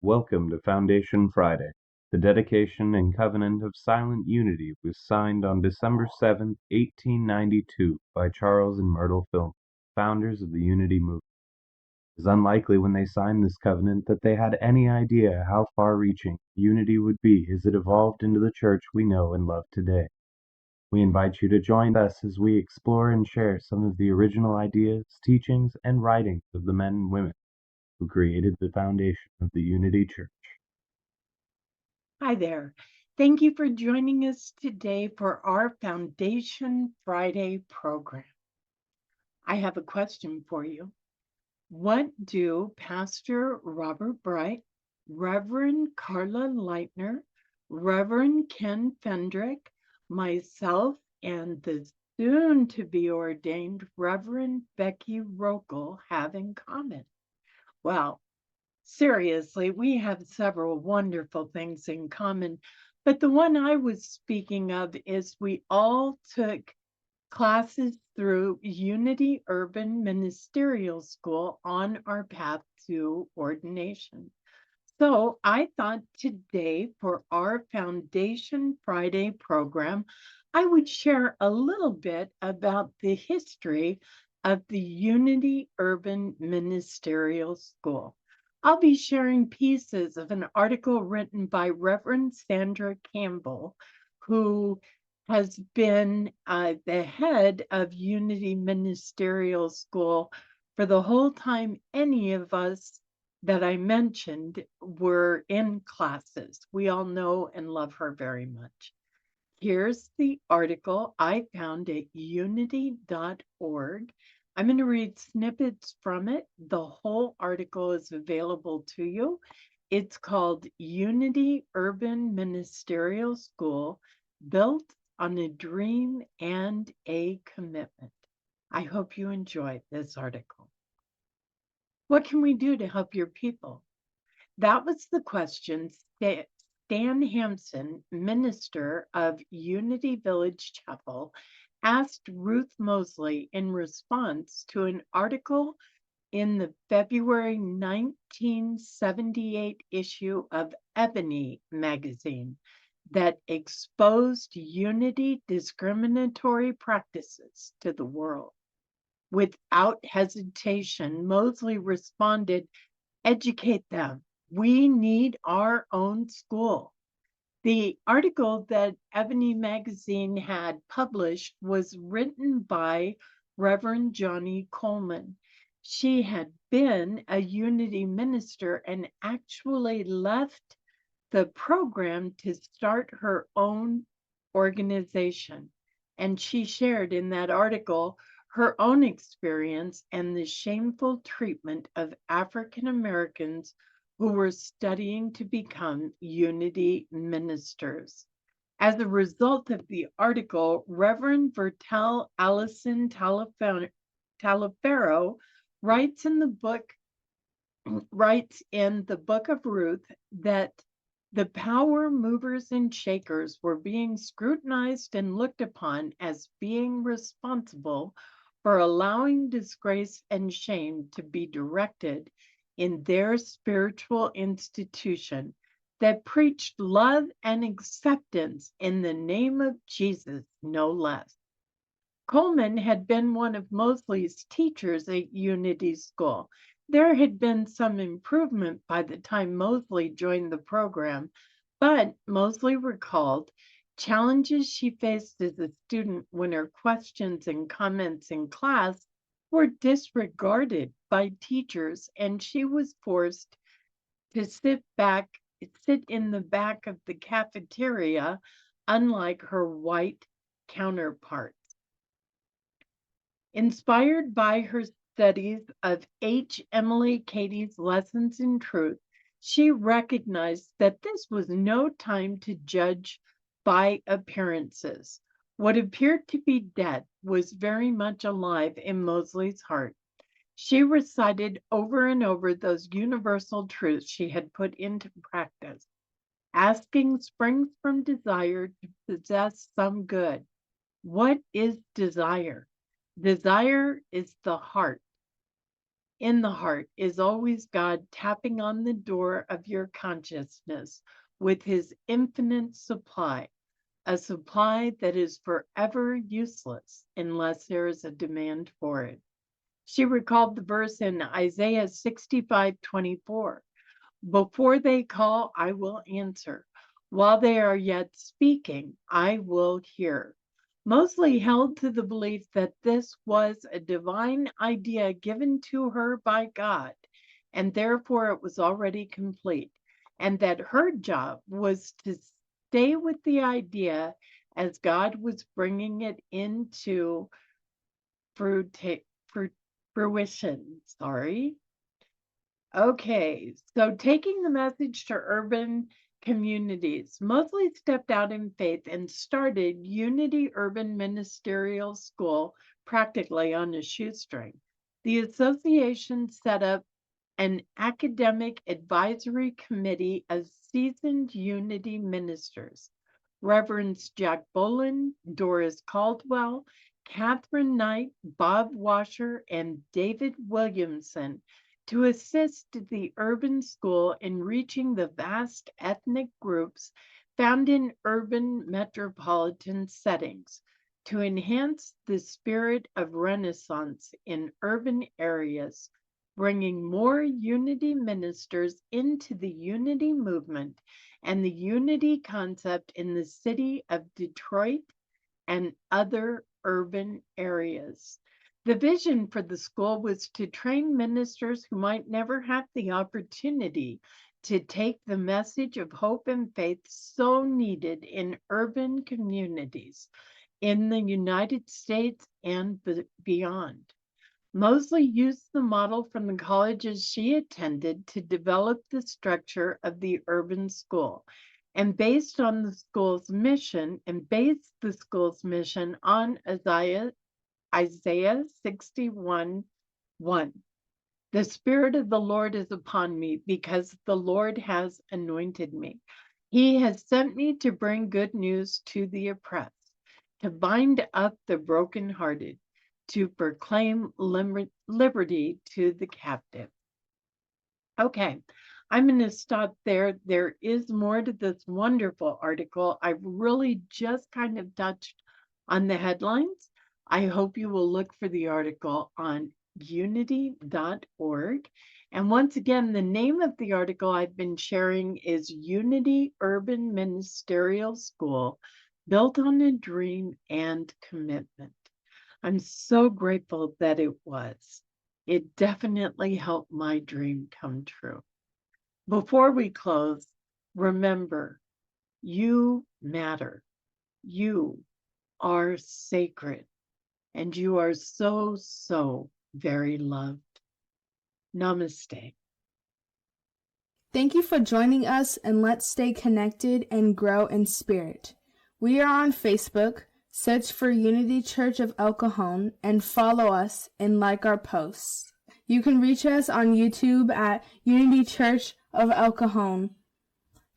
Welcome to Foundation Friday. The dedication and covenant of silent unity was signed on December 7th, 1892 by Charles and Myrtle Fillmore, founders of the Unity movement. It is unlikely when they signed this covenant that they had any idea how far-reaching unity would be as it evolved into the church we know and love today. We invite you to join us as we explore and share some of the original ideas, teachings, and writings of the men and women who created the foundation of the Unity Church. Hi there. Thank you for joining us today for our Foundation Friday program. I have a question for you. What do Pastor Robert Bright, Reverend Carla Leitner, Reverend Ken Fendrick, myself, and the soon to be ordained Reverend Beci Rohkohl have in common? Well, seriously, we have several wonderful things in common, but the one I was speaking of is we all took classes through Unity Urban Ministerial School on our path to ordination. So I thought today for our Foundation Friday program, I would share a little bit about the history of the Unity Urban Ministerial School. I'll be sharing pieces of an article written by Reverend Sandra Campbell, who has been the head of Unity Ministerial School for the whole time any of us that I mentioned were in classes. We all know and love her very much. Here's the article I found at unity.org. I'm going to read snippets from it. The whole article is available to you. It's called Unity Urban Ministerial School, Built on a Dream and a Commitment. I hope you enjoy this article. What can we do to help your people? That was the question Stan Hampson, minister of Unity Village Chapel, asked Ruth Mosley in response to an article in the February 1978 issue of Ebony magazine that exposed Unity discriminatory practices to the world. Without hesitation, Mosley responded, "Educate them. We need our own school." The article that Ebony magazine had published was written by Reverend Johnny Coleman. She had been a Unity minister and actually left the program to start her own organization. And she shared in that article her own experience and the shameful treatment of African Americans who were studying to become Unity ministers. As a result of the article, Reverend Vertel Allison Talifero writes in the book of Ruth that the power movers and shakers were being scrutinized and looked upon as being responsible for allowing disgrace and shame to be directed in their spiritual institution that preached love and acceptance in the name of Jesus, no less. Coleman had been one of Mosley's teachers at Unity School. There had been some improvement by the time Mosley joined the program, but Mosley recalled challenges she faced as a student when her questions and comments in class were disregarded by teachers, and she was forced to sit in the back of the cafeteria, unlike her white counterparts. Inspired by her studies of H. Emily Cady's Lessons in Truth, she recognized that this was no time to judge by appearances. What appeared to be dead was very much alive in Mosley's heart. She recited over and over those universal truths she had put into practice. Asking springs from desire to possess some good. What is desire? Desire is the heart. in the heart is always God tapping on the door of your consciousness with his infinite supply, a supply that is forever useless unless there is a demand for it. She recalled the verse in Isaiah 65:24. Before they call, I will answer. While they are yet speaking, I will hear. Mostly held to the belief that this was a divine idea given to her by God, and therefore it was already complete, and that her job was to stay with the idea as God was bringing it into fruition. Okay, so taking the message to urban communities, Mosley stepped out in faith and started Unity Urban Ministerial School practically on a shoestring. The association set up an academic advisory committee of seasoned Unity ministers, Reverends Jack Boland, Doris Caldwell, Catherine Knight, Bob Washer, and David Williamson, to assist the urban school in reaching the vast ethnic groups found in urban metropolitan settings, to enhance the spirit of Renaissance in urban areas, bringing more unity ministers into the unity movement and the unity concept in the city of Detroit and other urban areas. The vision for the school was to train ministers who might never have the opportunity to take the message of hope and faith so needed in urban communities in the United States and beyond. Mosley used the model from the colleges she attended to develop the structure of the urban school, and based the school's mission on Isaiah 61:1. The Spirit of the Lord is upon me because the Lord has anointed me. He has sent me to bring good news to the oppressed, to bind up the brokenhearted, to proclaim liberty to the captive. Okay, I'm going to stop there. There is more to this wonderful article. I've really just kind of touched on the headlines. I hope you will look for the article on unity.org. And once again, the name of the article I've been sharing is Unity Urban Ministerial School, Built on a Dream and Commitment. I'm so grateful that it was. It definitely helped my dream come true. Before we close, remember, you matter. You are sacred, and you are so, so very loved. Namaste. Thank you for joining us, and let's stay connected and grow in spirit. We are on Facebook. Search for Unity Church of El Cajon and follow us and like our posts. You can reach us on YouTube at Unity Church of El Cajon.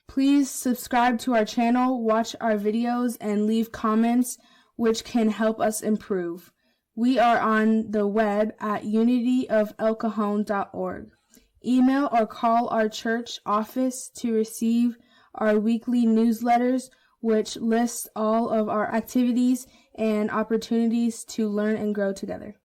Please subscribe to our channel, watch our videos, and leave comments which can help us improve. We are on the web at unityofelcajon.org. Email or call our church office to receive our weekly newsletters, which lists all of our activities and opportunities to learn and grow together.